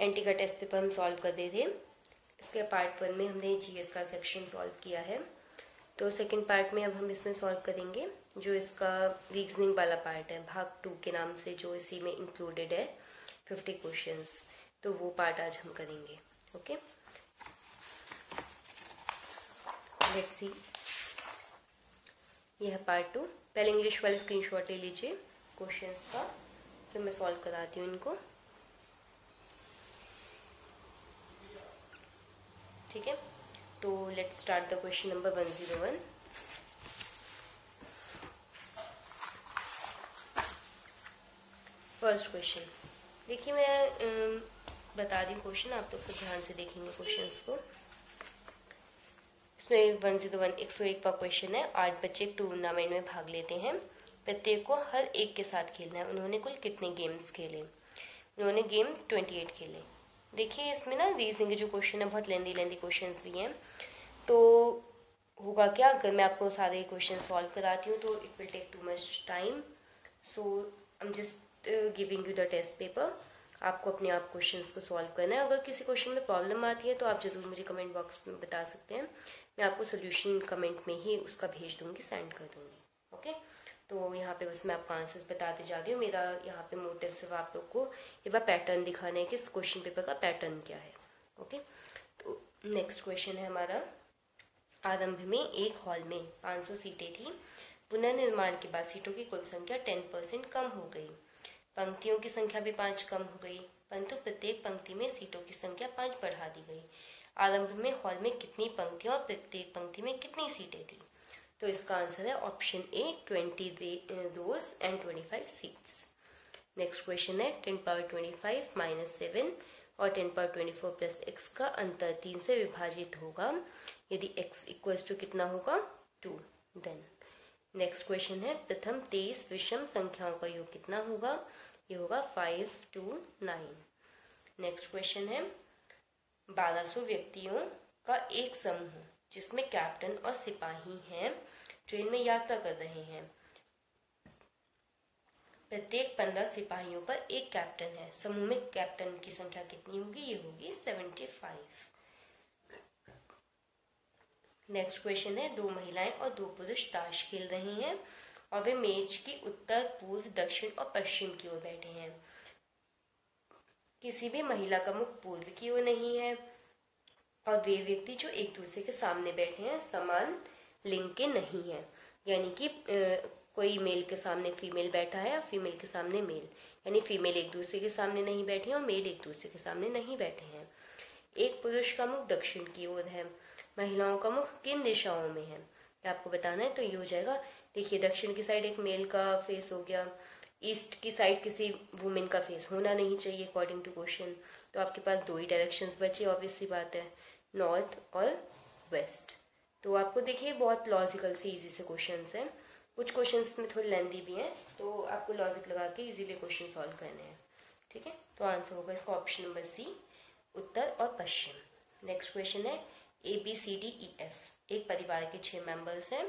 N t का test paper हम solve कर रहे थे। इसके पार्ट 1 में हमने जीएस का सेक्शन सॉल्व किया है, तो सेकंड पार्ट में अब हम इसमें सॉल्व करेंगे जो इसका रीजनिंग वाला पार्ट है, भाग 2 के नाम से, जो इसी में इंक्लूडेड है 50 क्वेश्चंस। तो वो पार्ट आज हम करेंगे। Okay, let's see. यह है पार्ट 2। पहले इंग्लिश वाले स्क्रीनशॉट ले लीजिए क्वेश्चंस का, फिर मैं सॉल्व कराती हूँ इनको। ठीक है, तो let's start the question number 101। First question देखिए, मैं बता दी क्वेश्चन, आप लोग सब ध्यान से देखेंगे क्वेश्चंस को। इसमें 101 101 का क्वेश्चन है। 8 बच्चे एक टूर्नामेंट में भाग लेते हैं, प्रत्येक को हर एक के साथ खेलना है। उन्होंने कुल कितने गेम्स खेले? उन्होंने गेम 28 खेले। देखिए इसमें ना रीजनिंग के जो क्वेश्चन है बहुत लेंदी क्वेश्चंस भी हैं, तो होगा क्या अगर मैं आपको सारे क्वेश्चन सॉल्व कराती हूँ तो it will take too much time. So I am just giving you the test paper. आपको अपने आप क्वेश्चंस को सॉल्व करना है। अगर किसी क्वेश्चन में प्रॉब्लम आती है तो आप जरूर मुझे कमेंट बॉक्स में बता सकते हैं, मैं आपको सोल्यूशन कमेंट में ही उसका भेज दूंगी, सेंड कर दूंगी। ओके, तो यहाँ पे बस मैं आपको आंसर्स बताते जाती हूँ। मेरा यहाँ पे मोटिव सिर्फ आप लोग को एक बार पैटर्न दिखाना है कि इस क्वेश्चन पेपर का पैटर्न क्या है। ओके, तो नेक्स्ट क्वेश्चन है हमारा। आरंभ में एक हॉल में 500 सीटें थी। पुनर्निर्माण के बाद सीटों की कुल संख्या 10% कम हो गई। पंक्तियों की संख्या भी 5 कम हो गई, परंतु प्रत्येक पंक्ति में सीटों की संख्या 5 बढ़ा दी गई। आरंभ में हॉल में कितनी पंक्तियां और प्रत्येक पंक्ति में कितनी सीटें थी? तो इसका आंसर है option A, 20 rows and 25 seats. Next question है 10 पावर 25 माइनस 7 और 10 पावर 24 प्लस एक्स का अंतर 3 से विभाजित होगा यदि x इक्वल्स टू कितना होगा? 2। देन नेक्स्ट क्वेश्चन है प्रथम 23 विषम संख्याओं का योग कितना होगा? ये होगा 5 to 9। नेक्स्ट क्वेश्चन है 1200 व्यक्तियों का एक समूह जिसमें कैप्टन और सिपाही हैं ट्रेन में यात्रा कर रहे हैं। प्रत्येक 15 सिपाहियों पर एक कैप्टन है। समूह में कैप्टन की संख्या कितनी होगी? ये होगी 75। नेक्स्ट क्वेश्चन है 2 महिलाएं और 2 पुरुष ताश खेल रहे हैं और वे मेज की उत्तर, पूर्व, दक्षिण और पश्चिम की ओर बैठे हैं। किसी भी महिला का मुख पूर्व की ओर नहीं है और वे व्यक्ति जो एक दूसरे के सामने बैठे हैं समान लिंग के नहीं है, यानी कि कोई मेल के सामने फीमेल बैठा है और फीमेल के सामने मेल, यानी फीमेल एक दूसरे के सामने नहीं बैठे और मेल एक दूसरे के सामने नहीं बैठे हैं। एक पुरुष का मुख दक्षिण की ओर है। महिलाओं का मुख किन दिशाओं में है ये आपको बताना है, तो ये हो जाएगा। देखिए दक्षिण की साइड एक मेल का फेस हो गया, ईस्ट की साइड किसी वुमेन का फेस होना नहीं चाहिए अकॉर्डिंग टू क्वेश्चन। तो आपके पास 2 ही डायरेक्शंस बचे, ऑब्वियस सी बात है, नॉर्थ और वेस्ट। तो आपको देखिए बहुत लॉजिकल से इजी से क्वेश्चंस हैं, कुछ क्वेश्चंस में थोड़ी लेंदी भी हैं, तो आपको लॉजिक लगा के इजीली क्वेश्चन सॉल्व करने हैं। ठीक है, तो आंसर होगा इसका ऑप्शन नंबर सी, उत्तर और पश्चिम। नेक्स्ट क्वेश्चन है ABCDEF। एक परिवार के 6 मेंबर्स हैं।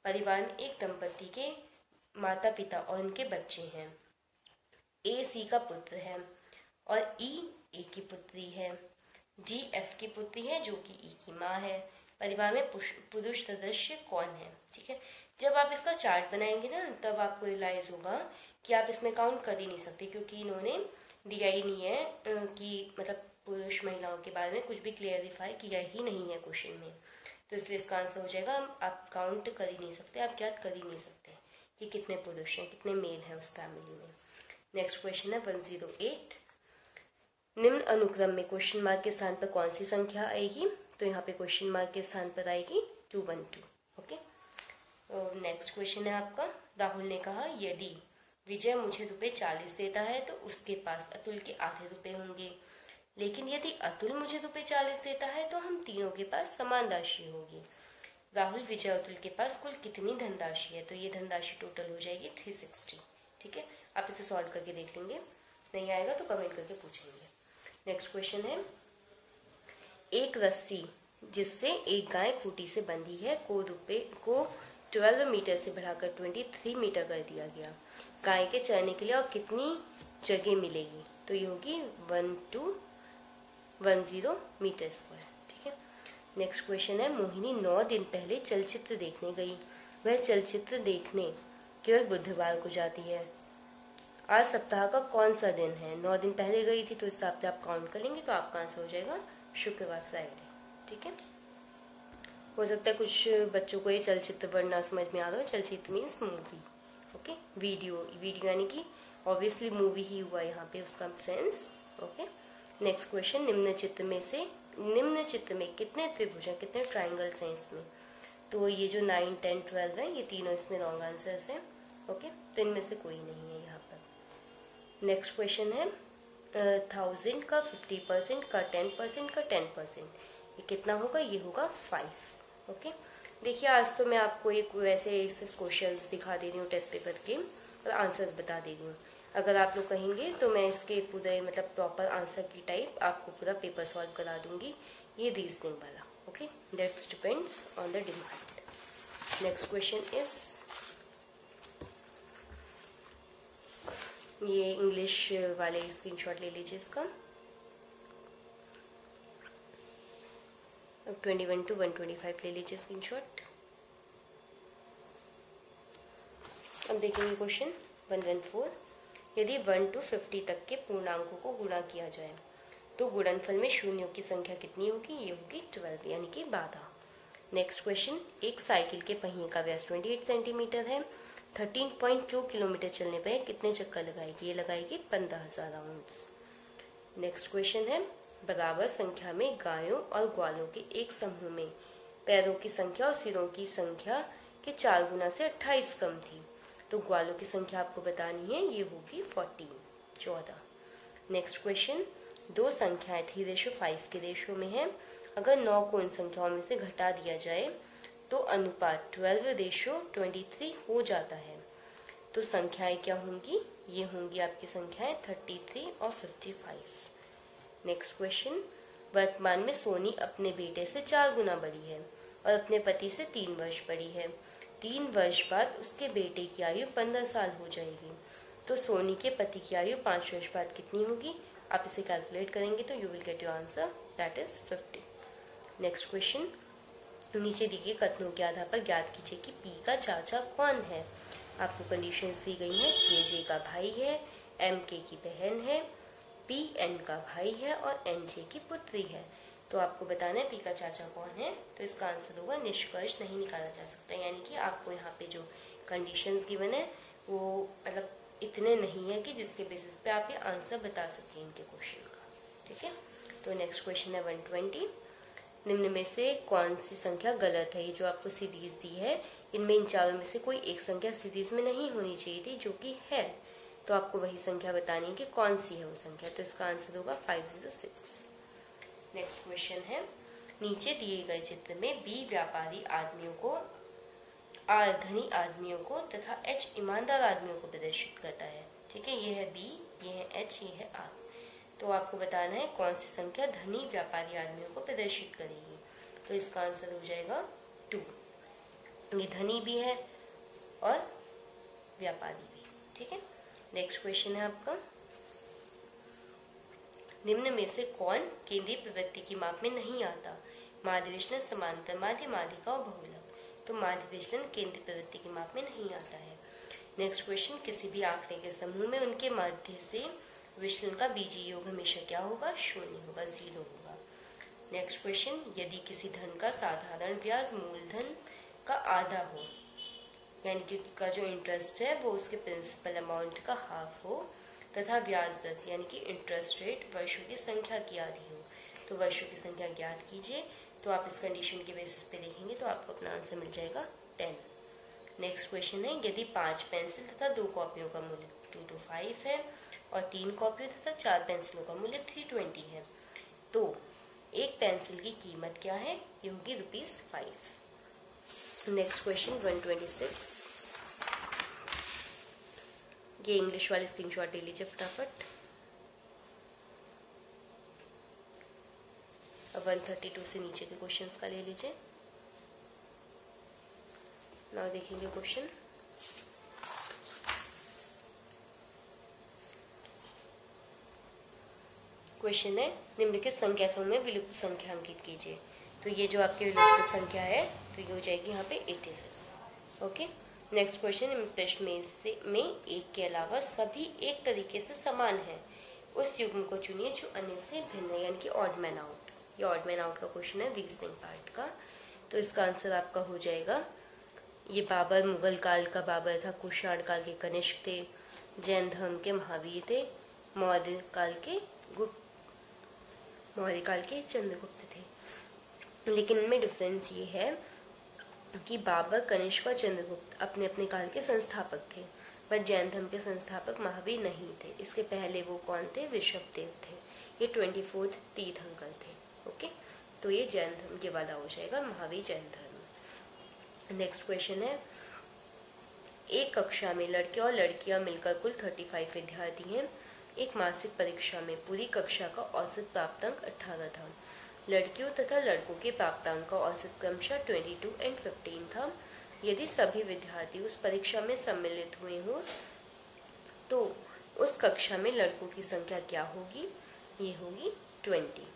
परिवार में एक दंपति के माता पिता और उनके बच्चे हैं। A C का पुत्र है और E A की पुत्री है। G F की पुत्री है जो कि E की माँ है। परिवार में पुरुष सदस्य कौन है? ठीक है, जब आप इसका चार्ट बनाएंगे ना तब आपको रियलाइज होगा कि आप इसमें काउंट कर ही नहीं सकते, क्योंकि इन्होंने दिया ही नहीं है कि मतलब पुरुष महिलाओं के बारे में कुछ भी क्लियरिफाई किया ही नहीं है क्वेश्चन में। तो इसलिए इसका आंसर हो जाएगा आप काउंट कर ही नहीं सकते, आप ज्ञात कर ही नहीं सकते कि कितने पुरुष हैं, कितने मेल हैं उस फैमिली में। नेक्स्ट क्वेश्चन है 108। निम्न अनुक्रम में क्वेश्चन मार्क के स्थान पर कौन सी संख्या आएगी? तो यहाँ पे क्वेश्चन मार्क के स्थान पर आएगी 212। ओके, नेक्स्ट क्वेश्चन है आपका। राहुल ने कहा यदि विजय मुझे ₹40 देता है तो उसके पास अतुल के आधे रुपए होंगे, लेकिन यदि अतुल मुझे ₹40 देता है तो हम तीनों के पास समान राशि होगी। राहुल, विजय, अतुल के पास कुल कितनी धनराशि है? तो ये धनराशि टोटल हो जाएगी 360। ठीक है, आप इसे सॉल्व करके देख लेंगे, नहीं आएगा तो कमेंट करके पूछेंगे। नेक्स्ट क्वेश्चन है एक रस्सी जिससे एक गाय खूंटी से बंधी है को 12 मीटर से बढ़ाकर 23 मीटर कर दिया गया। गाय के चरने के लिए और कितनी जगह मिलेगी? तो ये होगी 1 to 10 मीटर स्क्वायर। ठीक है। नेक्स्ट क्वेश्चन है, मोहिनी 9 दिन पहले चलचित्र देखने गई। वह चलचित्र देखने केवल बुधवार को जाती है। आज सप्ताह का कौन सा दिन है? 9 दिन पहले गई थी तो इस हिसाब से आप काउंट करेंगे तो आपका आंसर हो जाएगा शुक्रवार, फ्राइडे। ठीक है। हो सकता है कुछ बच्चों को ये चलचित्र वर्ड ना समझ में आ रहा हो। चलचित्र मीन्स मूवी। ओके। वीडियो यानी कि ऑब्वियसली मूवी ही हुआ यहाँ पे उसका सेंस। ओके। नेक्स्ट क्वेश्चन, निम्न चित्र में कितने त्रिभुज हैं, कितने ट्राइंगल्स हैं इसमें? तो ये जो 9, 10, 12 है, ये तीनों इसमें रॉन्ग आंसर्स हैं। ओके। तो इनमें से कोई नहीं है यहाँ पर। नेक्स्ट क्वेश्चन है, 1000 का 50%, का 10%, का 10%, ये कितना होगा? ये होगा 5। ओके। देखिए, आज तो मैं आपको एक वैसे सिर्फ क्वेश्चंस दिखा दे रही हूँ टेस्ट पेपर के और आंसर्स बता दे रही हूँ। अगर आप लोग कहेंगे तो मैं इसके पूरे मतलब प्रॉपर आंसर की टाइप आपको पूरा पेपर सॉल्व करा दूंगी, ये रीजनिंग वाला। Okay. That's depends on the demand. Next question is, ये इंग्लिश वाले स्क्रीनशॉट ले लीजिए इसका। अब 21 to 125 ले लीजिए स्क्रीनशॉट। अब देखेंगे क्वेश्चन 114। यदि 1 to 50 तक के पूर्णांकों को गुणा किया जाए तो गुणनफल में शून्यों की संख्या कितनी होगी? ये होगी 12, यानी कि 12। नेक्स्ट क्वेश्चन, एक साइकिल के पहिए का व्यास 28 सेंटीमीटर है। 13.2 किलोमीटर चलने पर कितने चक्कर लगाएगी? ये लगाएगी 15,000 राउंड्स। नेक्स्ट क्वेश्चन है, बराबर संख्या में गायों और ग्वालों के एक समूह में पैरों की संख्या और सिरों की संख्या के 4 गुना से 28 कम थी, तो ग्वालों की संख्या आपको बतानी है, ये होगी 14। नेक्स्ट क्वेश्चन, दो संख्याएं 3:5 के रेशो में है। अगर 9 को इन संख्याओं में से घटा दिया जाए तो अनुपात 12:23 हो जाता है। तो संख्याएं क्या होंगी? ये होंगी आपकी संख्याएं 33 और 55। नेक्स्ट क्वेश्चन, वर्तमान में सोनी अपने बेटे से 4 गुना बड़ी है और अपने पति से 3 वर्ष बड़ी है। 3 वर्ष बाद उसके बेटे की आयु 15 साल हो जाएगी, तो सोनी के पति की आयु 5 वर्ष बाद कितनी होगी? आप इसे कैलकुलेट करेंगे तो you will get your answer, that is 50। Next question, नीचे दिए गए कथनों के आधार पर ज्ञात कीजिए कि पी का चाचा कौन है। आपको कंडीशन दी गई है, के जे का भाई है, एम के की बहन है, पी एन का भाई है और एन जे की पुत्री है। तो आपको बताना है पी का चाचा कौन है। तो इसका आंसर होगा निष्कर्ष नहीं निकाला जा सकता, यानी कि आपको यहाँ पे जो कंडीशंस गिवन है वो मतलब इतने नहीं है कि जिसके बेसिस पे आप ये आंसर बता सकें इनके क्वेश्चन का। ठीक है। तो नेक्स्ट क्वेश्चन है 120। निम्न में से कौन सी संख्या गलत है? ये जो आपको सीरीज दी है इनमें इन चारों में से कोई एक संख्या सीरीज में नहीं होनी चाहिए थी, जो कि है। तो आपको वही संख्या बतानी है कि कौन सी है वो संख्या। तो इसका आंसर होगा 506। नेक्स्ट क्वेश्चन है, नीचे दिए गए चित्र में बी व्यापारी आदमियों को, आर धनी आदमियों को तथा एच ईमानदार आदमियों को प्रदर्शित करता है। ठीक है। ये है बी, ये है एच, ये है आर। तो आपको बताना है कौन सी संख्या धनी व्यापारी आदमियों को प्रदर्शित करेगी। तो इसका आंसर हो जाएगा 2। ये धनी भी है और व्यापारी भी। ठीक है। नेक्स्ट क्वेश्चन है आपका, निम्न में से कौन केंद्रीय प्रवृत्ति की माप में नहीं आता? माध्य विचलन, समांतर माध्य, माध्यिका और बहुलक। तो माध्य विचलन केंद्रीय प्रवृत्ति की माप में नहीं आता है। नेक्स्ट क्वेश्चन, किसी भी आंकड़े के समूह में उनके मध्य से विचलन का बीजीय योग हमेशा क्या होगा? 0 होगा, 0 होगा। नेक्स्ट क्वेश्चन, यदि किसी धन का साधारण ब्याज मूलधन का आधा हो, यानी कि उसका जो इंटरेस्ट है वो उसके प्रिंसिपल अमाउंट का हाफ हो, तथा ब्याज दर यानी कि इंटरेस्ट रेट वर्षों की संख्या की आधी हो, तो वर्षों की संख्या ज्ञात कीजिए। तो आप इस कंडीशन के बेसिस पे देखेंगे तो आपको अपना आंसर मिल जाएगा 10। नेक्स्ट क्वेश्चन है, यदि 5 पेंसिल तथा 2 कॉपियों का मूल्य 225 है और 3 कॉपियों तथा 4 पेंसिलों का मूल्य 320 है, तो एक पेंसिल की कीमत क्या है? ये होगी ₹5। Next question 126। ये इंग्लिश वाले स्क्रीनशॉट ले लीजिए फटाफट। अब 132 से नीचे के क्वेश्चंस का ले लीजिए। नाउ देखेंगे क्वेश्चन। क्वेश्चन है, निम्नलिखित संख्या समूह में विलुप्त संख्या अंकित कीजिए। तो ये जो आपकी विलुप्त संख्या है तो ये हो जाएगी यहाँ पे 86। ओके, नेक्स्ट क्वेश्चन, प्रश्न में एक के अलावा सभी एक तरीके से समान है, उस युग्म को चुनिए जो अन्य से भिन्न है, यानी कि ऑड मैन आउट। ये ऑड मैन आउट का क्वेश्चन है रीजनिंग पार्ट का। तो इसका आंसर आपका हो जाएगा, ये बाबर मुगल काल का बाबर था, कुषाण काल के कनिष्क थे, जैन धर्म के महावीर थे, मौर्य काल के चंद्रगुप्त थे। लेकिन इनमें डिफरेंस ये है कि बाबर, कनिष्क और चंद्रगुप्त अपने अपने काल के संस्थापक थे, पर जैन धर्म के संस्थापक महावीर नहीं थे। इसके पहले वो कौन थे? ऋषभदेव थे। ये 24th तीर्थंकर थे। ओके, तो ये जैन धर्म के वाला हो जाएगा, महावीर जैन धर्म। नेक्स्ट क्वेश्चन है, एक कक्षा में लड़के और लड़कियां मिलकर कुल 35 विद्यार्थी हैं। एक मासिक परीक्षा में पूरी कक्षा का औसत प्राप्तांक 18 था। लड़कियों तथा लड़कों के प्राप्तांक का औसत क्रमशः 22 और 15 था। यदि सभी विद्यार्थी उस परीक्षा में सम्मिलित हुए हों तो उस कक्षा में लड़कों की संख्या क्या होगी? ये होगी 20।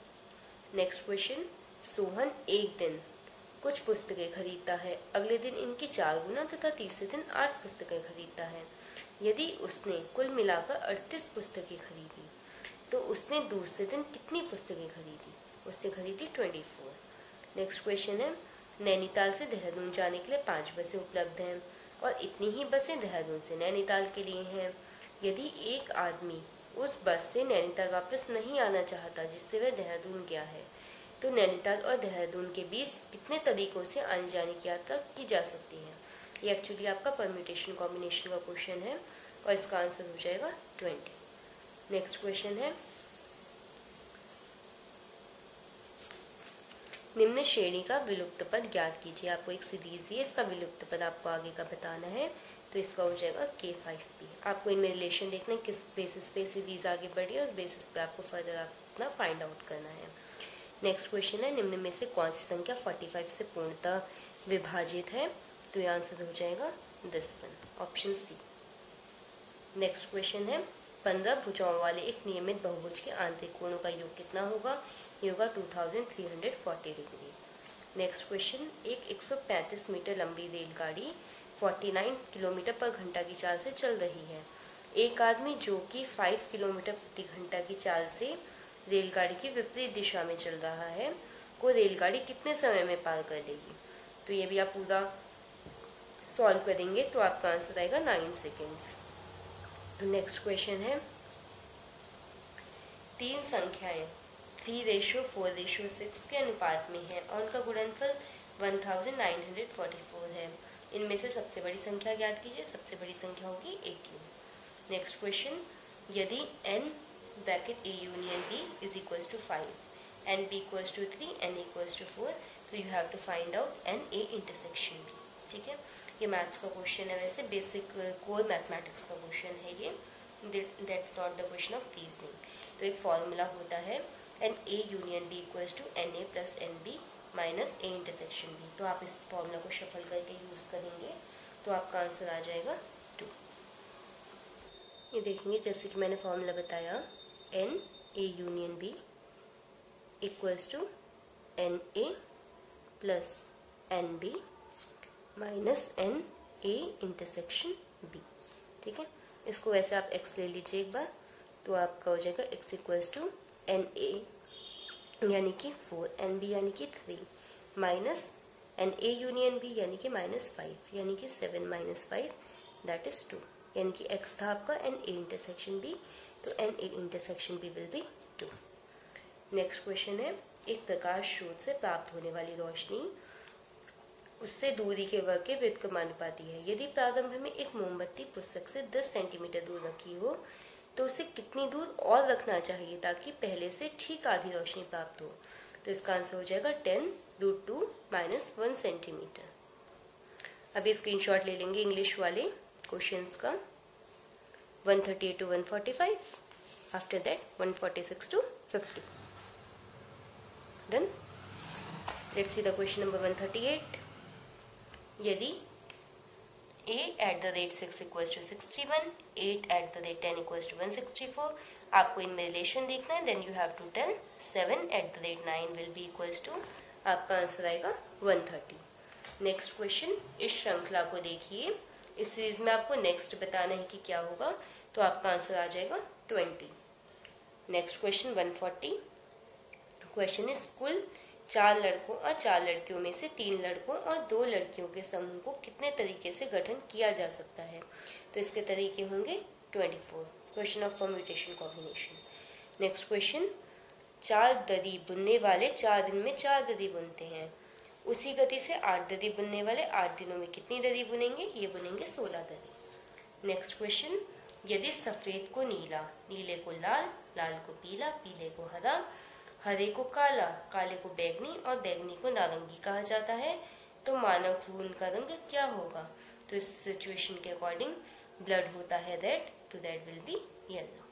नेक्स्ट क्वेश्चन, सोहन एक दिन कुछ पुस्तकें खरीदता है, अगले दिन इनकी 4 गुना तथा तीसरे दिन 8 पुस्तकें खरीदता है। यदि उसने कुल मिलाकर 38 पुस्तकें खरीदी तो उसने दूसरे दिन कितनी पुस्तकें खरीदी? उसने खरीदी 24। नेक्स्ट क्वेश्चन है, नैनीताल से देहरादून जाने के लिए 5 बसें उपलब्ध हैं और इतनी ही बसें देहरादून से नैनीताल के लिए हैं। यदि एक आदमी उस बस से नैनीताल वापस नहीं आना चाहता जिससे वह देहरादून गया है, तो नैनीताल और देहरादून के बीच कितने तरीकों से आने जाने की यात्रा की जा सकती है? ये एक्चुअली आपका परम्यूटेशन कॉम्बिनेशन का क्वेश्चन है और इसका आंसर हो जाएगा 20। नेक्स्ट क्वेश्चन है, निम्न श्रेणी का विलुप्त पद ज्ञात कीजिए। आपको एक सीरीज दी है, इसका विलुप्त पद आपको आगे का बताना है, तो इसका हो जाएगा K5P। आपको इनमें रिलेशन देखना है, किस बेसिस पे सीरीज आगे बढ़ी है, उस बेसिस पे आपको फर्दर अपना फाइंड आउट करना है। नेक्स्ट क्वेश्चन है, निम्न में से कौन सी संख्या 45 से पूर्णतः विभाजित है? तो यह आंसर हो जाएगा this one, option C. Next question है, 15 भुजाओं वाले एक नियमित बहुभुज के आंतरिक कोणों का योग कितना होगा? ये होगा 2340 डिग्री। नेक्स्ट क्वेश्चन, एक 135 मीटर लंबी रेलगाड़ी 49 किलोमीटर पर घंटा की चाल से चल रही है। एक आदमी जो कि 5 किलोमीटर प्रति घंटा की चाल से रेलगाड़ी की विपरीत दिशा में चल रहा है, को रेलगाड़ी कितने समय में पार कर लेगी? तो ये भी आप पूरा सॉल्व करेंगे तो आपका आंसर आएगा 9 सेकेंड्स। नेक्स्ट क्वेश्चन है, 3 संख्याएं 3:4:6 के अनुपात में है और उनका गुणनफल 1944 है। इनमें से सबसे बड़ी संख्या ज्ञात कीजिए। सबसे बड़ी संख्या होगी 18। नेक्स्ट क्वेश्चन, यदि n bracket A union B is equal to 5 and B equal to 3 n equal to 4, तो you have to find out n A intersection B। ठीक है, ये मैथ्स का क्वेश्चन है, वैसे बेसिक कोर मैथमेटिक्स का question है ये, that's not the question of reasoning. तो एक फॉर्मूला होता है N A union B equals to NA plus NB minus A intersection B। तो आप इस फॉर्मूला को शफल करके यूज करेंगे तो आपका आंसर आ जाएगा 2। ये देखेंगे जैसे कि मैंने फॉर्मूला बताया, NA union B equals to NA plus NB minus NA intersection B। ठीक है, इसको वैसे आप x ले लीजिए एक बार, तो आपका हो जाएगा x इक्वल्स टू NA यानी कि 4, NB यानी कि 3 माइनस NA यूनियन B यानी कि -5 यानी कि 7 माइनस 5 दैट इज 2, यानी कि x था आपका NA इंटरसेक्शन B, तो NA intersection B will be 2। Next question है, एक प्रकाश स्रोत से प्राप्त होने वाली रोशनी उससे दूरी के वर्ग के व्युत्क्रमानुपाती है। यदि प्रारंभ में एक मोमबत्ती पुस्तक से 10 सेंटीमीटर दूर रखी हो तो उसे कितनी दूर और रखना चाहिए ताकि पहले से ठीक आधी रोशनी प्राप्त हो? तो इसका आंसर हो जाएगा 10√2 माइनस 1 सेंटीमीटर। अभी स्क्रीनशॉट ले लेंगे इंग्लिश वाले क्वेश्चंस का, 138 to 145, after that 146 to 50। Done. Let's see the question number 138। यदि 8@6 इक्वल्स टू 61, 8@10 इक्वल्स टू 164. आपको इनमें रिलेशन देखना है. Then you have to tell 7@9 will be equals to, आपका आंसर आएगा 130. नेक्स्ट क्वेश्चन, इस श्रृंखला को देखिए. इस सीरीज में आपको नेक्स्ट बताना है कि क्या होगा, तो आपका आंसर आ जाएगा 20. Next question 140. क्वेश्चन इज कुल 4 लड़कों और 4 लड़कियों में से 3 लड़कों और 2 लड़कियों के समूह को कितने तरीके से गठन किया जा सकता है. तो इसके तरीके होंगे 24. Question of permutation combination. Next question, 4 दरी बुनने वाले 4 दिन में 4 दरी बुनते हैं. उसी गति से 8 दरी बुनने वाले 8 दिनों में कितनी दरी बुनेंगे? ये बुनेंगे 16 दरी. नेक्स्ट क्वेश्चन, यदि सफेद को नीला, नीले को लाल, लाल को पीला, पीले को हरा, हरे को काला, काले को बैंगनी और बैंगनी को नारंगी कहा जाता है, तो मानव खून का रंग क्या होगा? तो इस सिचुएशन के अकॉर्डिंग ब्लड होता है रेड, तो that will be yellow.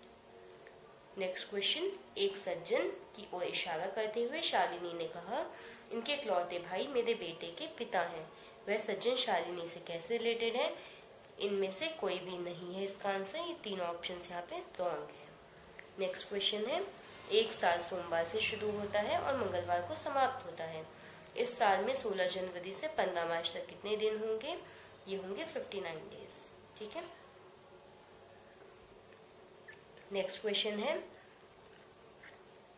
Next question, एक सज्जन की ओर इशारा करते हुए शालिनी ने कहा, इनके इकलौते भाई मेरे बेटे के पिता हैं. वह सज्जन शालिनी से कैसे रिलेटेड है? इनमें से कोई भी नहीं है इसका आंसर. ये 3 ऑप्शन यहाँ पे रॉन्ग है. नेक्स्ट क्वेश्चन है, एक साल सोमवार से शुरू होता है और मंगलवार को समाप्त होता है. इस साल में 16 जनवरी से 15 मार्च तक कितने दिन होंगे? ये होंगे 59 डेज. ठीक है. नेक्स्ट क्वेश्चन है,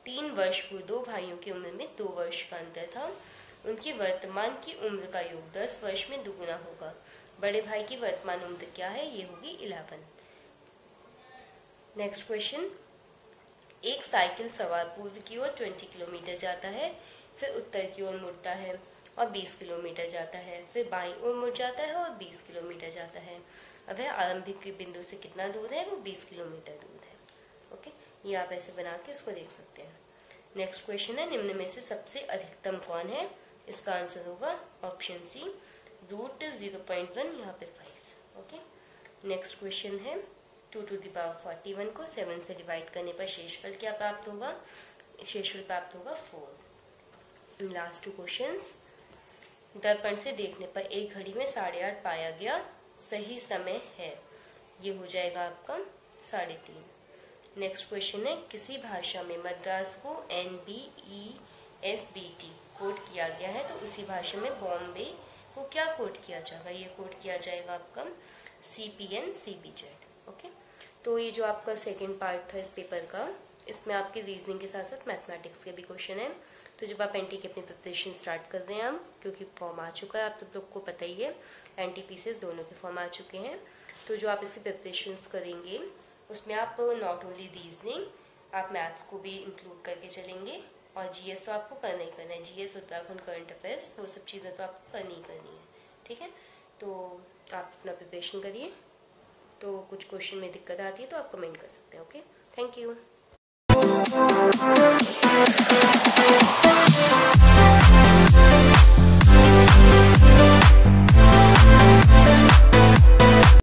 3 वर्ष पूर्व 2 भाइयों की उम्र में 2 वर्ष का अंतर था. उनकी वर्तमान की उम्र का योग 10 वर्ष में दुगुना होगा. बड़े भाई की वर्तमान उम्र क्या है? ये होगी 11. नेक्स्ट क्वेश्चन, एक साइकिल सवार पूर्व की ओर 20 किलोमीटर जाता है, फिर उत्तर की ओर मुड़ता है और 20 किलोमीटर जाता है, फिर बाईं ओर मुड़ जाता है और 20 किलोमीटर जाता है. अब वह आरंभिक बिंदु से कितना दूर है? वो 20 किलोमीटर दूर है. ओके, ये आप ऐसे बना के इसको देख सकते हैं. नेक्स्ट क्वेश्चन है, निम्न में से सबसे अधिकतम कौन है? इसका आंसर होगा ऑप्शन सी, रूट 0.1, यहाँ पे 5. ओके. नेक्स्ट क्वेश्चन है, 2 to the power 41 को 7 से डिवाइड करने पर शेषफल क्या प्राप्त होगा? शेषफल प्राप्त होगा 4. लास्ट 2 क्वेश्चंस, दर्पण से देखने पर एक घड़ी में 8:30 पाया गया सही समय है. ये हो जाएगा आपका 3:30. नेक्स्ट क्वेश्चन है, किसी भाषा में मद्रास को NBESBT कोड किया गया है, तो उसी भाषा में बॉम्बे को क्या कोड किया जाएगा? ये कोड किया जाएगा आपका CPN CBZ. ओके. तो ये जो आपका सेकंड पार्ट था इस पेपर का, इसमें आपकी रीजनिंग के साथ साथ मैथमेटिक्स के भी क्वेश्चन है. तो जब आप एनटी की अपनी प्रिपरेशन स्टार्ट कर रहे हैं हम, क्योंकि फॉर्म आ चुका है, आप सब लोग को पता ही है, एनटी पीसीएस दोनों के फॉर्म आ चुके हैं. तो जो आप इसकी प्रिपरेशन करेंगे उसमें आप नॉट ओनली रीजनिंग, आप मैथ्स को भी इंक्लूड करके चलेंगे, और जीएस तो आपको करना ही करना है. जीएस, उत्तराखंड करंट अफेयर्स, वो सब चीज़ें तो आपको करनी ही करनी है. ठीक है. तो आप अपना प्रिपरेशन करिए. तो कुछ क्वेश्चन में दिक्कत आती है तो आप कमेंट कर सकते हैं. Okay, thank you.